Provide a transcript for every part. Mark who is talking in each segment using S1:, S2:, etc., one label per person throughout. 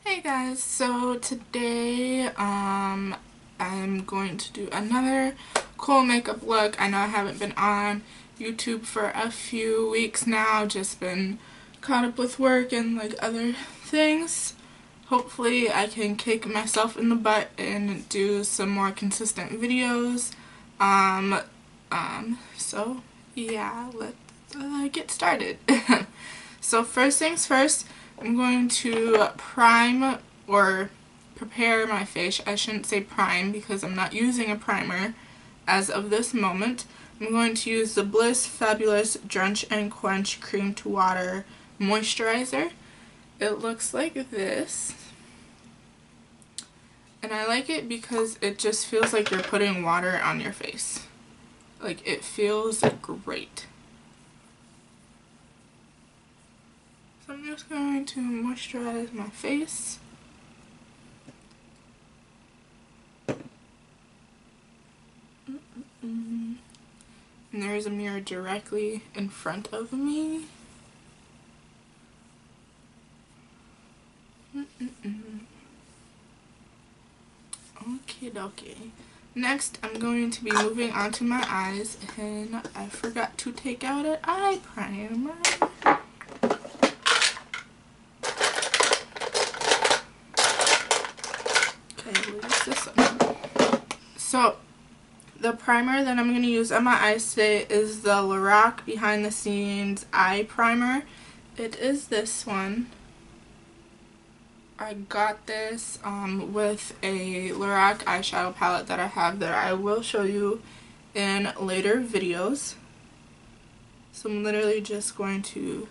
S1: Hey guys, so today I'm going to do another cool makeup look. I know I haven't been on YouTube for a few weeks now, just been caught up with work and like other things. Hopefully I can kick myself in the butt and do some more consistent videos. So yeah, let's get started. So first things first, I'm going to prime or prepare my face. I shouldn't say prime because I'm not using a primer as of this moment. I'm going to use the Bliss Fabulous Drench and Quench Cream to Water Moisturizer. It looks like this. And I like it because it just feels like you're putting water on your face. Like, it feels great. So I'm just going to moisturize my face. And there's a mirror directly in front of me. Okie dokie. Next, I'm going to be moving on to my eyes, and I forgot to take out an eye primer. Okay, we'll use this one. So, the primer that I'm going to use on my eyes today is the Lorac Behind the Scenes Eye Primer. It is this one. I got this with a Lorac eyeshadow palette that I have that I will show you in later videos. So I'm literally just going to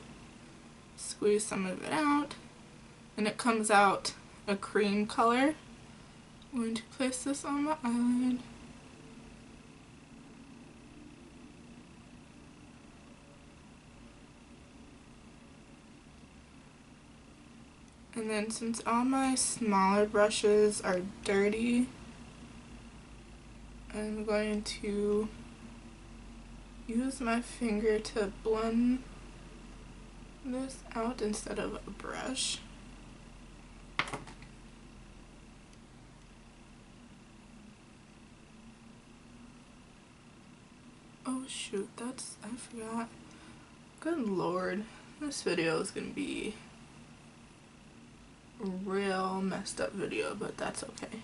S1: squeeze some of it out, and it comes out a cream color. I'm going to place this on my eyelid. And then since all my smaller brushes are dirty, I'm going to use my finger to blend this out instead of a brush. Oh shoot, I forgot. Good lord, this video is gonna be a real messed up video, but that's okay.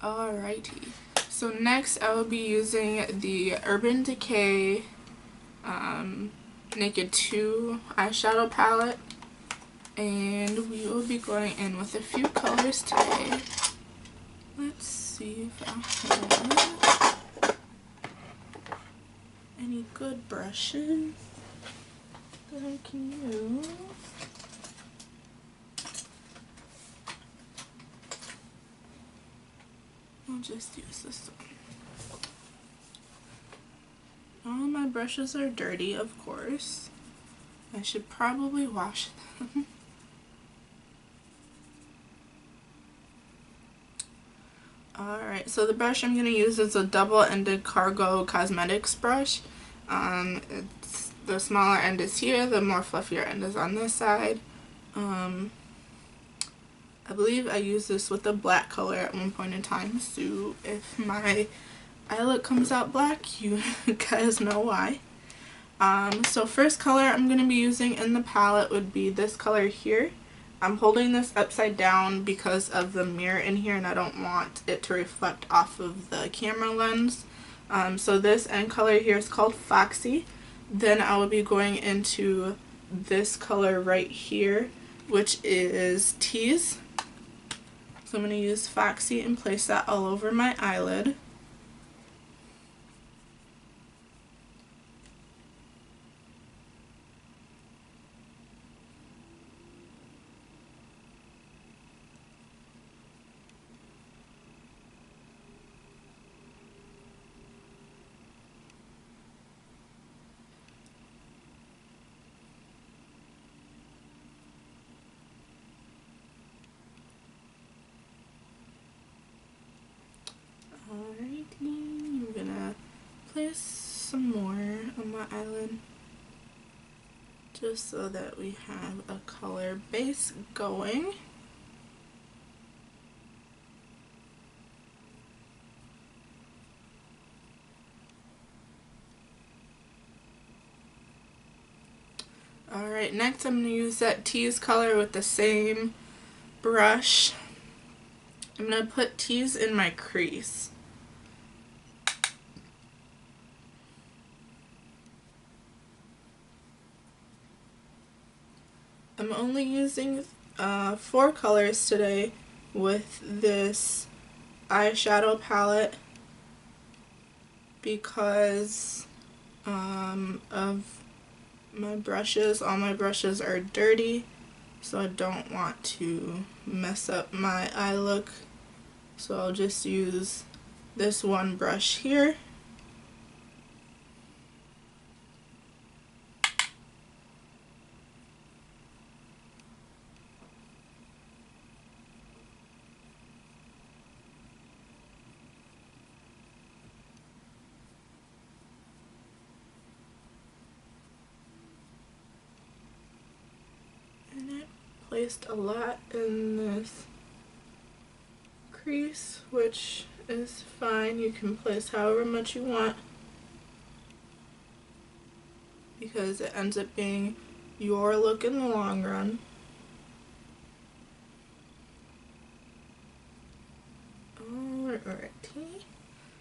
S1: Alrighty, so next I will be using the Urban Decay Naked 2 eyeshadow palette, and we will be going in with a few colors today. Let's see if I have any good brushes that I can use. I'll just use this one. All my brushes are dirty, of course. I should probably wash them. Alright, so the brush I'm going to use is a double-ended Cargo Cosmetics brush. The smaller end is here, the more fluffier end is on this side. I believe I used this with a black color at one point in time, so if my eye look comes out black, you guys know why. So first color I'm going to be using in the palette would be this color here. I'm holding this upside down because of the mirror in here and I don't want it to reflect off of the camera lens. So this end color here is called Foxy. Then I will be going into this color right here, which is Tease. So I'm going to use Foxy and place that all over my eyelid. Alrighty, I'm gonna place some more on my eyelid just so that we have a color base going. Alright, next I'm going to use that tease color with the same brush. I'm going to put tease in my crease. I'm only using 4 colors today with this eyeshadow palette because of my brushes. All my brushes are dirty, so I don't want to mess up my eye look. So I'll just use this one brush here. Placed a lot in this crease, which is fine. You can place however much you want because it ends up being your look in the long run. Alrighty.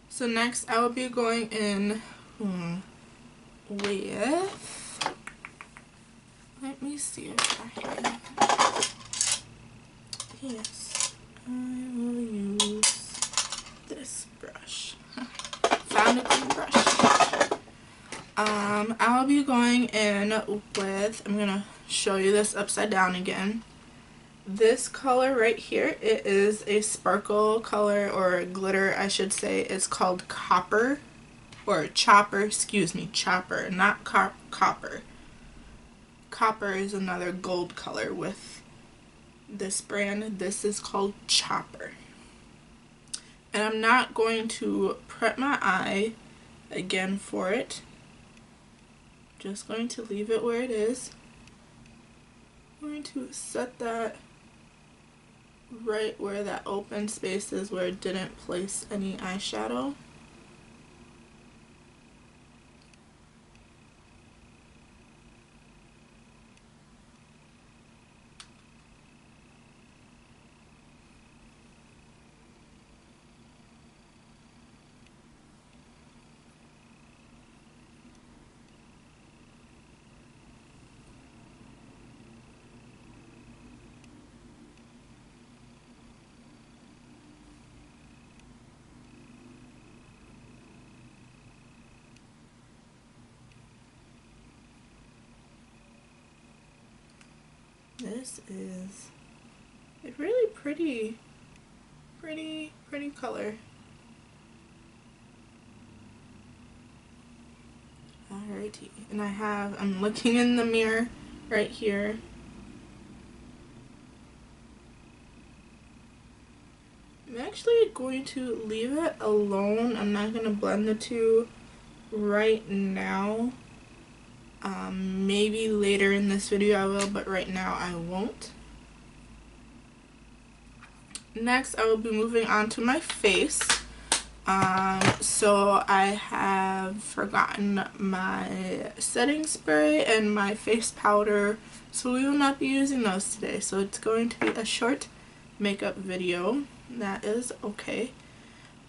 S1: So next I will be going in with, let me see if I have, yes, I will use this brush. Found a clean brush. I'll be going in with, I'm gonna show you this upside down again. This color right here, it is a sparkle color, or glitter I should say. It's called Copper, or Chopper, excuse me, Chopper, not Copper. Copper is another gold color with this brand. This is called Chopper. And I'm not going to prep my eye again for it. Just going to leave it where it is. I'm going to set that right where that open space is, where it didn't place any eyeshadow. This is a really pretty color. Alrighty, and I'm looking in the mirror right here. I'm actually going to leave it alone. I'm not going to blend the two right now. Maybe later in this video I will, but right now I won't. Next, I will be moving on to my face. So I have forgotten my setting spray and my face powder, so we will not be using those today. So it's going to be a short makeup video. That is okay.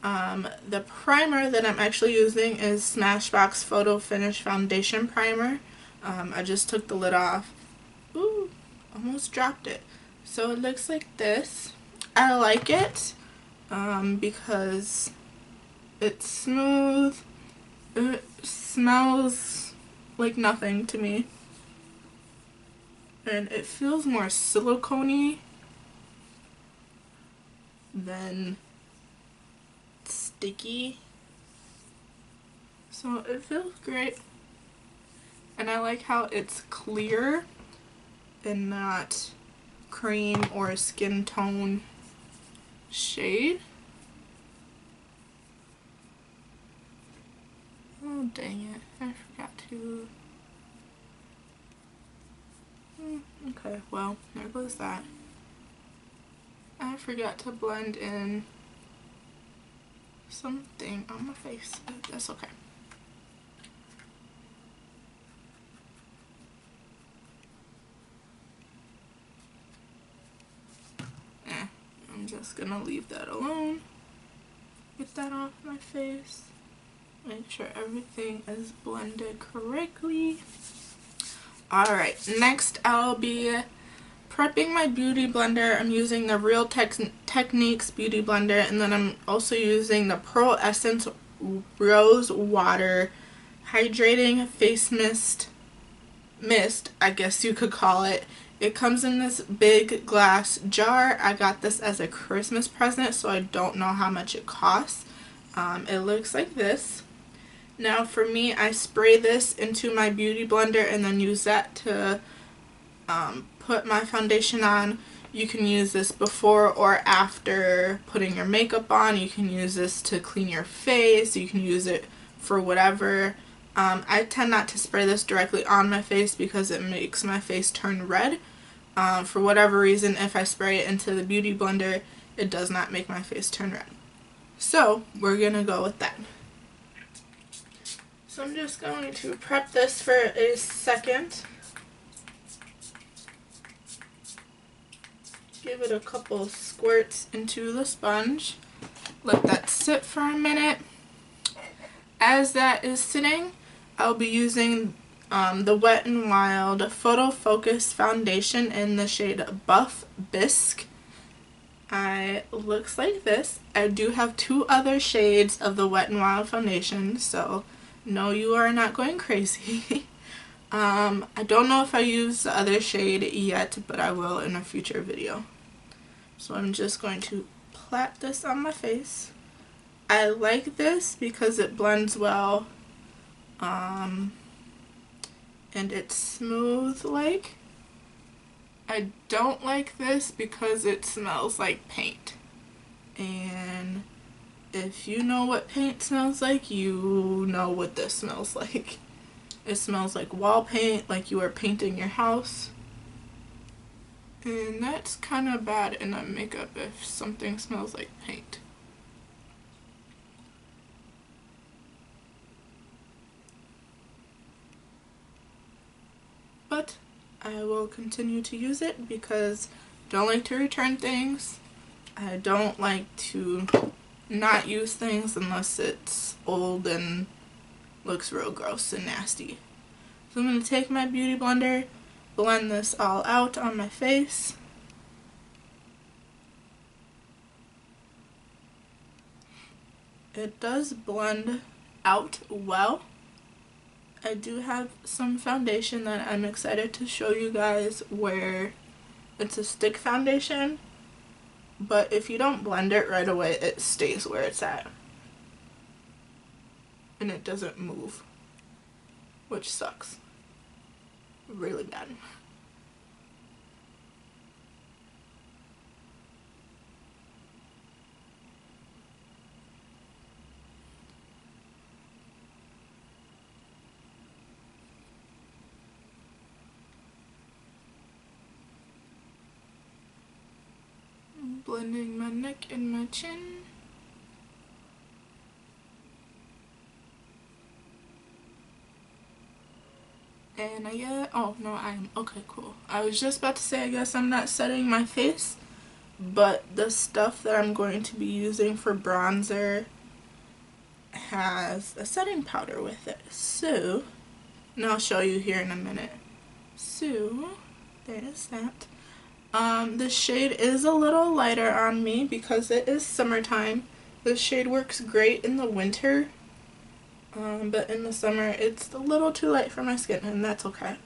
S1: The primer that I'm actually using is Smashbox Photo Finish Foundation Primer. I just took the lid off. Ooh, almost dropped it. So it looks like this. I like it because it's smooth. It smells like nothing to me. And it feels more silicone-y than sticky. So it feels great. And I like how it's clear and not cream or skin tone shade. Oh dang it, I forgot to Okay, well, there goes that. I forgot to blend in something on my face, but that's okay. I'm just gonna leave that alone. Get that off my face. Make sure everything is blended correctly. Alright, next I'll be prepping my beauty blender. I'm using the Real Techniques beauty blender, and then I'm also using the Pearl Essence Rose Water Hydrating Face Mist, I guess you could call it. It comes in this big glass jar. I got this as a Christmas present, so I don't know how much it costs. It looks like this. Now for me, I spray this into my beauty blender and then use that to put my foundation on. You can use this before or after putting your makeup on. You can use this to clean your face. You can use it for whatever. I tend not to spray this directly on my face because it makes my face turn red. For whatever reason, if I spray it into the beauty blender, it does not make my face turn red. So we're gonna go with that. So I'm just going to prep this for a second. Give it a couple squirts into the sponge. Let that sit for a minute. As that is sitting, I'll be using the Wet n Wild Photo Focus Foundation in the shade Buff Bisque. It looks like this. I do have 2 other shades of the Wet n Wild foundation, so no, you are not going crazy. I don't know if I use the other shade yet, but I will in a future video. So I'm just going to plait this on my face. I like this because it blends well, and it's smooth like. I don't like this because it smells like paint. And if you know what paint smells like, you know what this smells like. It smells like wall paint, like you are painting your house. And that's kind of bad in a makeup if something smells like paint. But I will continue to use it because I don't like to return things. I don't like to not use things unless it's old and looks real gross and nasty. So I'm going to take my beauty blender, blend this all out on my face. It does blend out well. I do have some foundation that I'm excited to show you guys where it's a stick foundation, but if you don't blend it right away, it stays where it's at. And it doesn't move, which sucks really bad. Blending my neck and my chin. And oh no, I am, okay, cool. I was just about to say, I guess I'm not setting my face, but the stuff that I'm going to be using for bronzer has a setting powder with it. So, and I'll show you here in a minute. So, there's that. The shade is a little lighter on me because it is summertime. This shade works great in the winter, but in the summer it's a little too light for my skin, and that's okay.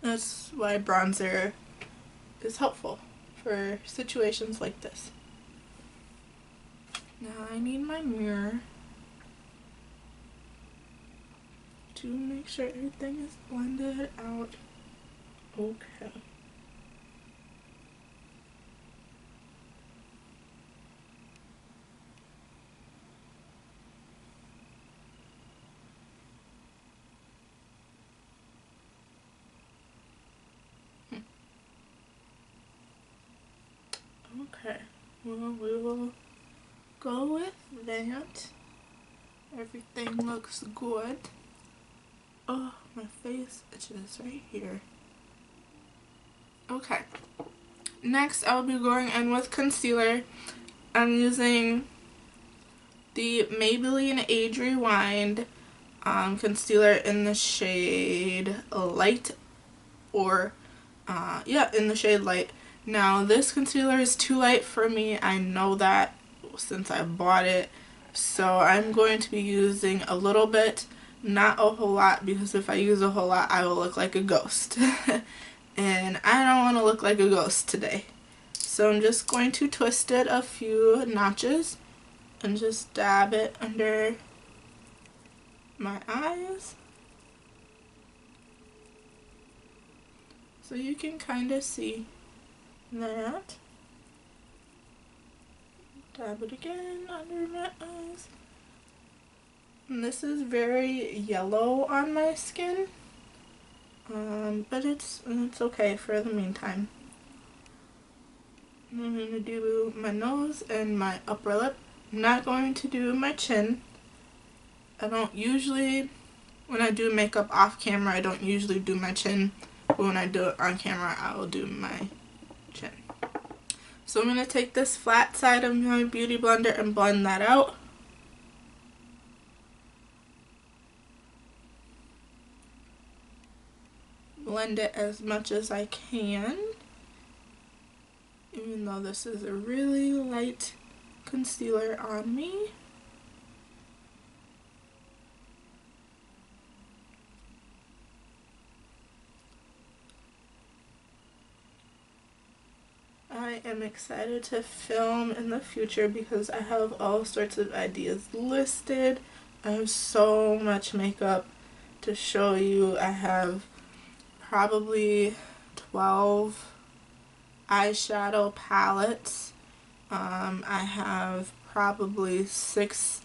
S1: That's why bronzer is helpful for situations like this. Now I need my mirror to make sure everything is blended out okay. Okay, well, we will go with that. Everything looks good. Oh, my face itches right here. Okay, next I'll be going in with concealer. I'm using the Maybelline Age Rewind concealer in the shade Light, or yeah, in the shade Light. Now this concealer is too light for me. I know that since I bought it, so I'm going to be using a little bit, not a whole lot, because if I use a whole lot I will look like a ghost and I don't want to look like a ghost today. So I'm just going to twist it a few notches and just dab it under my eyes so you can kind of see that. Dab it again under my eyes. And this is very yellow on my skin, but it's okay for the meantime. I'm going to do my nose and my upper lip. I'm not going to do my chin. I don't usually, when I do makeup off camera, I don't usually do my chin. But when I do it on camera, I will do my chin. So I'm going to take this flat side of my Beauty Blender and blend that out. Blend it as much as I can, even though this is a really light concealer on me. I am excited to film in the future because I have all sorts of ideas listed. I have so much makeup to show you. I have probably 12 eyeshadow palettes. I have probably 6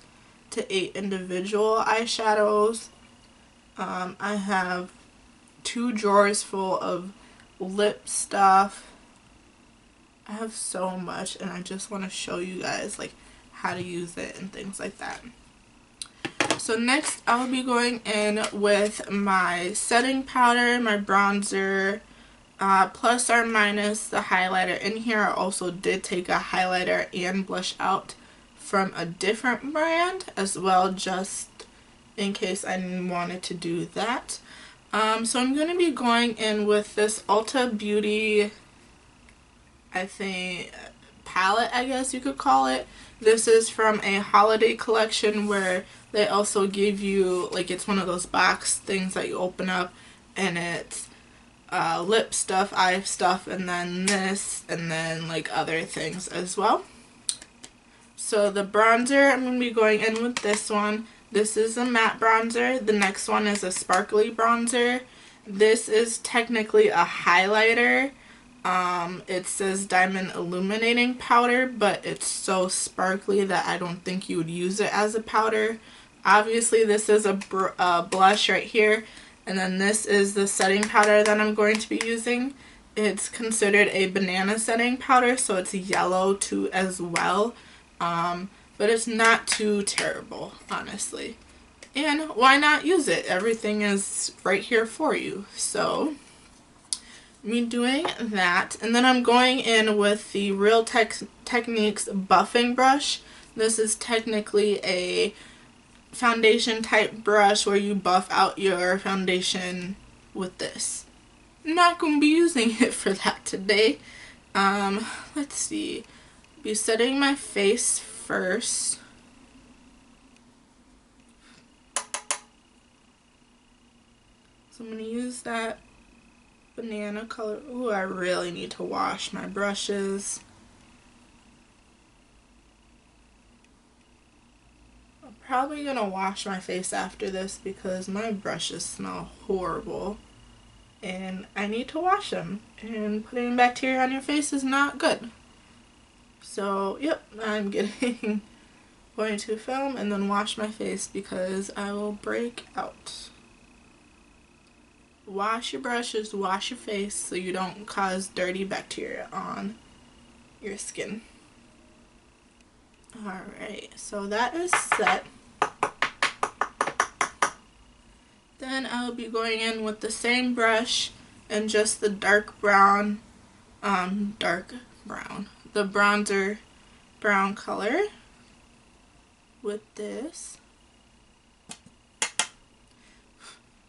S1: to 8 individual eyeshadows. I have 2 drawers full of lip stuff. I have so much, and I just want to show you guys like how to use it and things like that. So next I'll be going in with my setting powder, my bronzer, plus or minus the highlighter. In here I also did take a highlighter and blush out from a different brand as well, just in case I wanted to do that. So I'm going to be going in with this Ulta Beauty, I think, palette, I guess you could call it. This is from a holiday collection where they also give you, like, it's one of those box things that you open up and it's lip stuff, eye stuff, and then this, and then like other things as well. So the bronzer, I'm going to be going in with this one. This is a matte bronzer. The next one is a sparkly bronzer. This is technically a highlighter. It says Diamond Illuminating Powder, but it's so sparkly that I don't think you would use it as a powder. Obviously this is a blush right here, and then this is the setting powder that I'm going to be using. It's considered a banana setting powder, so it's yellow too as well, but it's not too terrible, honestly. And why not use it? Everything is right here for you. So me doing that, and then I'm going in with the Real Techniques buffing brush. This is technically a foundation type brush where you buff out your foundation with this. I'm not going to be using it for that today. Let's see. Be setting my face first. So I'm going to use that banana color. Ooh, I really need to wash my brushes. I'm probably gonna wash my face after this because my brushes smell horrible and I need to wash them, and putting bacteria on your face is not good. So yep, I'm going to film and then wash my face because I will break out. Wash your brushes, wash your face so you don't cause dirty bacteria on your skin. Alright, so that is set. Then I'll be going in with the same brush and just the dark brown, the bronzer brown color with this.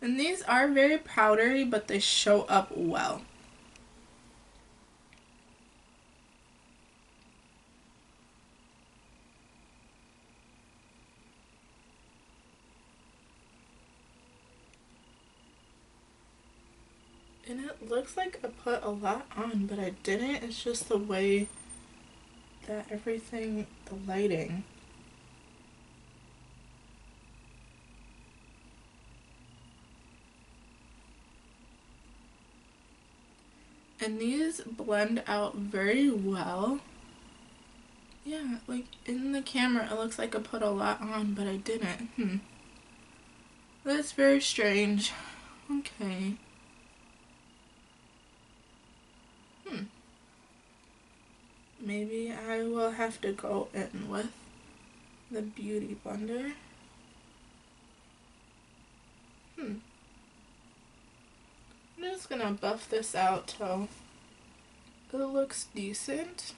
S1: And these are very powdery, but they show up well. And it looks like I put a lot on, but I didn't. It's just the way that everything, the lighting. And these blend out very well. Yeah, like in the camera it looks like I put a lot on, but I didn't. That's very strange. Okay. Maybe I will have to go in with the Beauty Blender. I'm just gonna buff this out till it looks decent.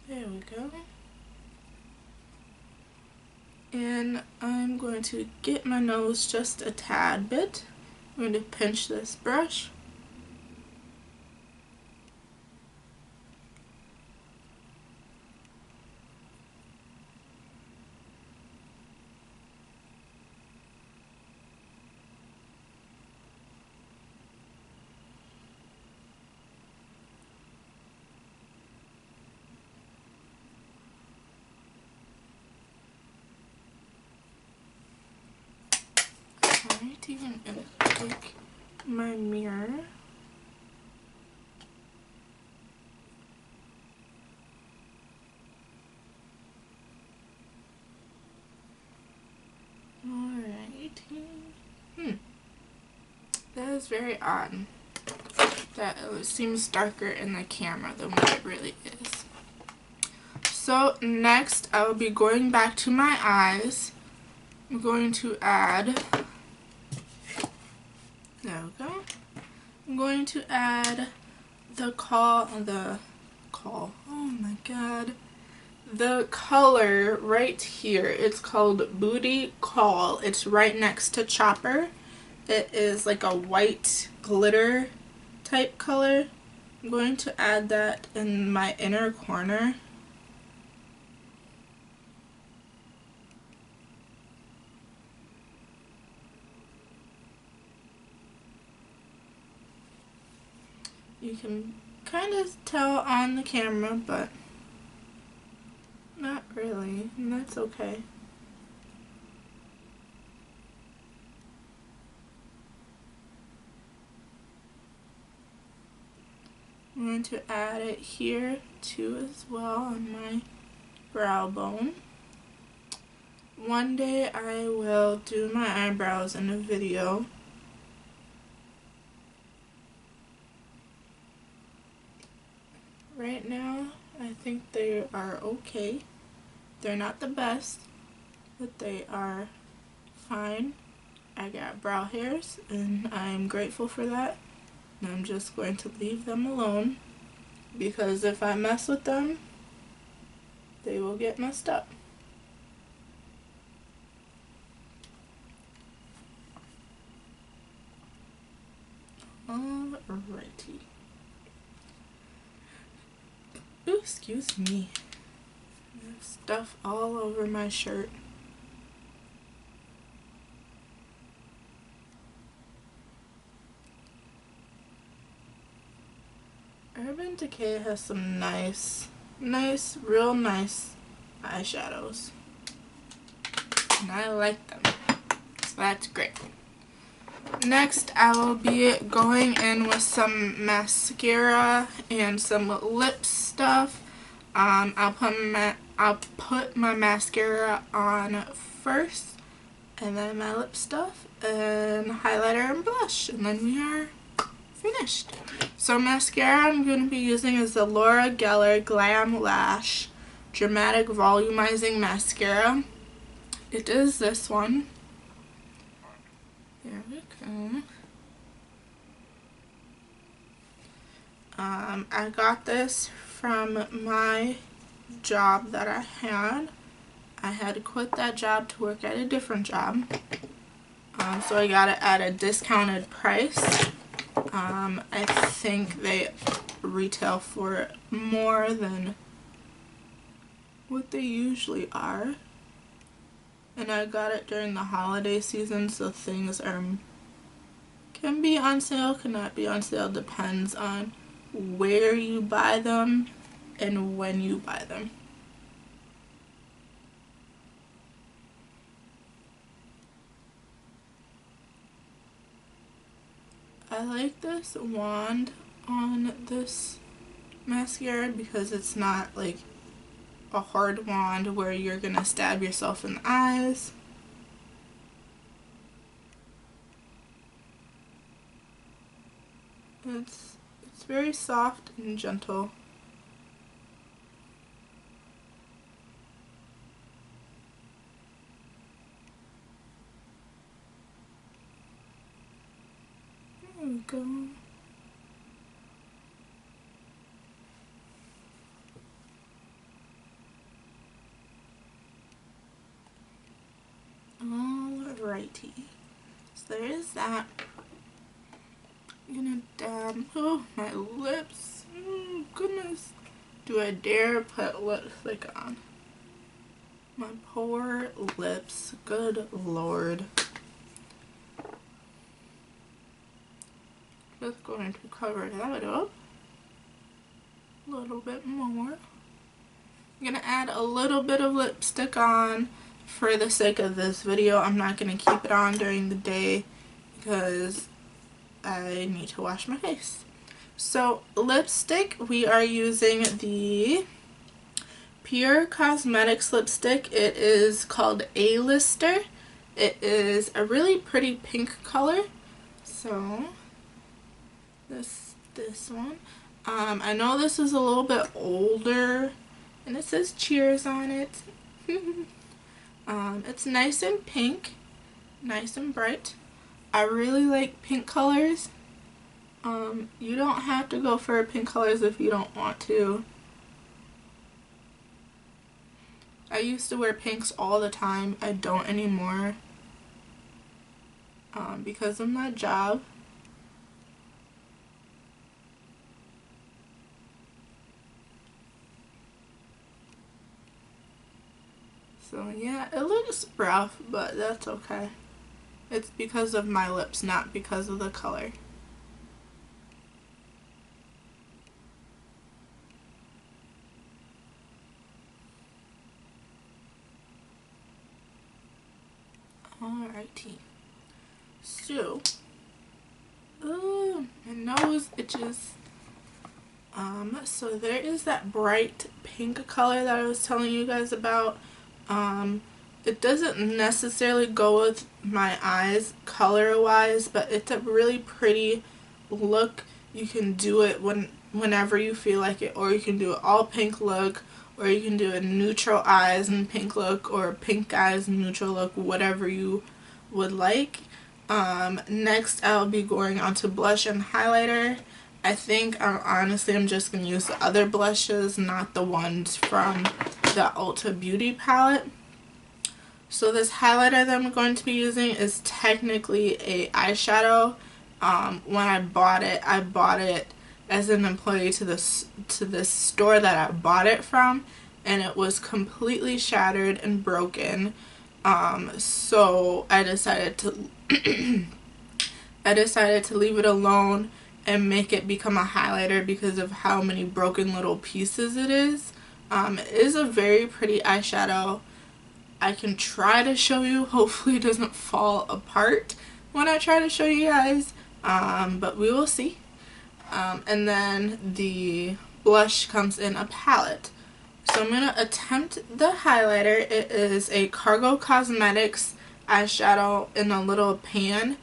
S1: There we go. And I'm going to get my nose just a tad bit. I'm going to pinch this brush. Even take my mirror. Alright. That is very odd. That it seems darker in the camera than what it really is. So next I will be going back to my eyes. I'm going to add, there we go. I'm going to add the color right here. It's called Booty Call. It's right next to Chopper. It is like a white glitter type color. I'm going to add that in my inner corner. You can kind of tell on the camera, but not really, and that's okay. I'm going to add it here too as well on my brow bone. One day I will do my eyebrows in a video. Right now, I think they are okay. They're not the best, but they are fine. I got brow hairs, and I'm grateful for that. And I'm just going to leave them alone, because if I mess with them, they will get messed up. Alrighty. Ooh, excuse me. There's stuff all over my shirt. Urban Decay has some real nice eyeshadows. And I like them. So that's great. Next, I will be going in with some mascara and some lip stuff. I'll put my mascara on first, and then my lip stuff and highlighter and blush, and then we are finished. So mascara I'm going to be using is the Laura Geller Glam Lash Dramatic Volumizing Mascara. It is this one. There we go. I got this from my job that I had. I had to quit that job to work at a different job. So I got it at a discounted price. I think they retail for more than what they usually are. And I got it during the holiday season, so things can be on sale, cannot be on sale, depends on where you buy them and when you buy them. I like this wand on this mascara because it's not like a hard wand where you're gonna stab yourself in the eyes. It's very soft and gentle. There we go. Alrighty. So there is that. I'm gonna dab. Oh, my lips. Oh, goodness. Do I dare put lipstick on? My poor lips. Good lord. Just going to cover that up a little bit more. I'm gonna add a little bit of lipstick on for the sake of this video. I'm not gonna keep it on during the day because I need to wash my face. So lipstick, we are using the Pure Cosmetics lipstick. It is called A-Lister. It is a really pretty pink color. So this one. I know this is a little bit older and it says cheers on it. It's nice and pink, nice and bright. I really like pink colors. You don't have to go for pink colors if you don't want to. I used to wear pinks all the time. I don't anymore because of my job. So yeah, it looks rough, but that's okay. It's because of my lips, not because of the color. Alrighty. So, ooh, my nose itches. So there is that bright pink color that I was telling you guys about. It doesn't necessarily go with my eyes color-wise, but it's a really pretty look. You can do it whenever you feel like it, or you can do it all pink look, or you can do a neutral eyes and pink look, or pink eyes and neutral look, whatever you would like. Next I'll be going on to blush and highlighter. I think honestly I'm just going to use the other blushes, not the ones from the Ulta Beauty palette. So this highlighter that I'm going to be using is technically a eyeshadow. When I bought it as an employee to this store that I bought it from, and it was completely shattered and broken. So I decided to leave it alone and make it become a highlighter because of how many broken little pieces it is. It is a very pretty eyeshadow. I can try to show you. Hopefully it doesn't fall apart when I try to show you guys, but we will see. And then the blush comes in a palette. So I'm going to attempt the highlighter. It is a Cargo Cosmetics eyeshadow in a little pan.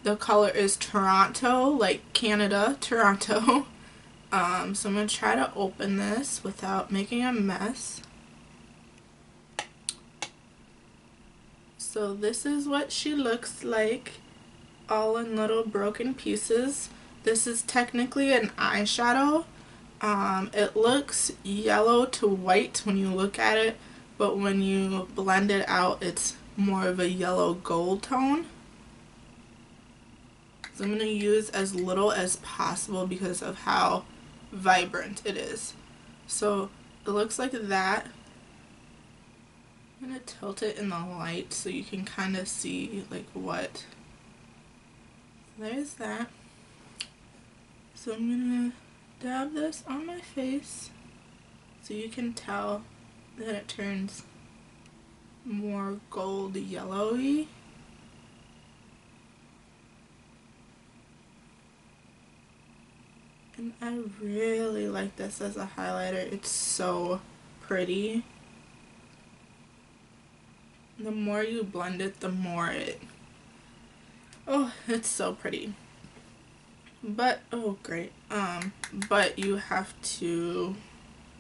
S1: The color is Toronto, like Canada, Toronto. So I'm going to try to open this without making a mess. So this is what she looks like, all in little broken pieces. This is technically an eyeshadow. It looks yellow to white when you look at it, but when you blend it out, it's more of a yellow gold tone. So I'm going to use as little as possible because of how vibrant it is. So it looks like that. I'm going to tilt it in the light so you can kind of see like what. There's that. So I'm going to dab this on my face so you can tell that it turns more gold yellowy. And I really like this as a highlighter. It's so pretty. The more you blend it, the more oh, it's so pretty. But, oh great. But you have to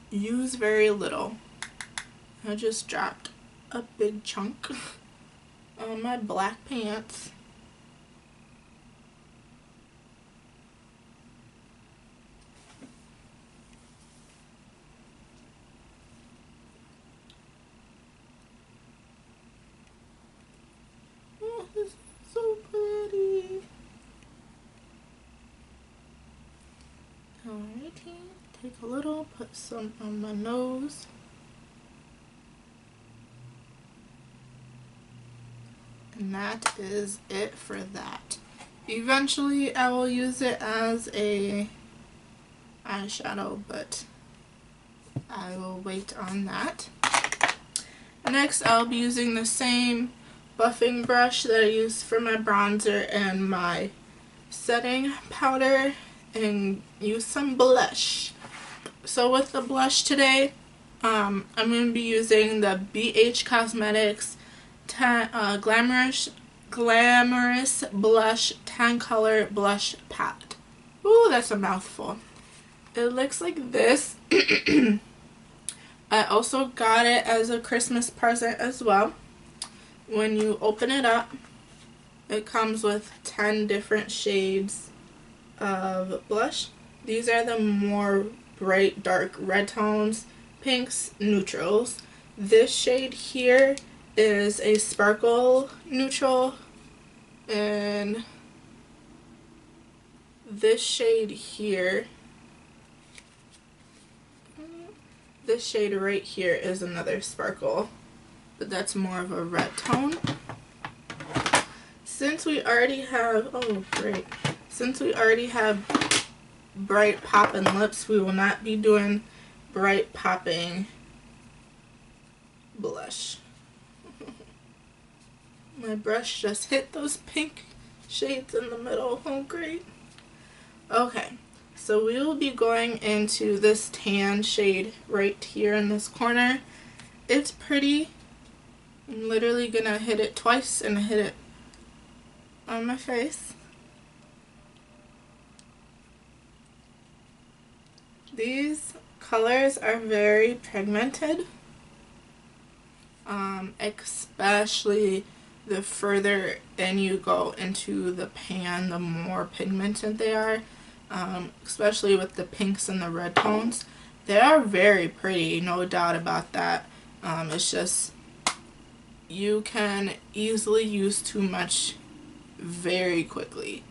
S1: use very little. I just dropped a big chunk on my black pants. This is so pretty. Alrighty, take a little, put some on my nose. And that is it for that. Eventually I will use it as a eyeshadow, but I will wait on that. Next I'll be using the same buffing brush that I used for my bronzer and my setting powder and use some blush. So with the blush today, I'm going to be using the BH Cosmetics Glamorous Blush Tan Color Blush Palette. Ooh, that's a mouthful. It looks like this. I also got it as a Christmas present as well. When you open it up, it comes with 10 different shades of blush. These are the more bright, dark red tones, pinks, neutrals. This shade here is a sparkle neutral, and this shade here, this shade right here is another sparkle, but that's more of a red tone. Since we already have, oh great, since we already have bright popping lips, we will not be doing bright popping blush. My brush just hit those pink shades in the middle. Oh great. Okay, so we will be going into this tan shade right here in this corner. It's pretty. I'm literally gonna hit it twice and hit it on my face. These colors are very pigmented, especially the further in you go into the pan, the more pigmented they are, especially with the pinks and the red tones. They are very pretty, no doubt about that. It's just you can easily use too much very quickly.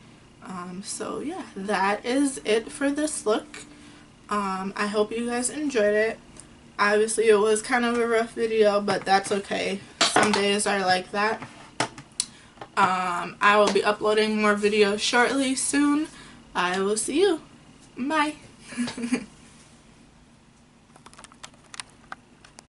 S1: So yeah, that is it for this look. I hope you guys enjoyed it. Obviously it was kind of a rough video, but that's okay. Some days are like that. I will be uploading more videos shortly soon. I will see you. Bye.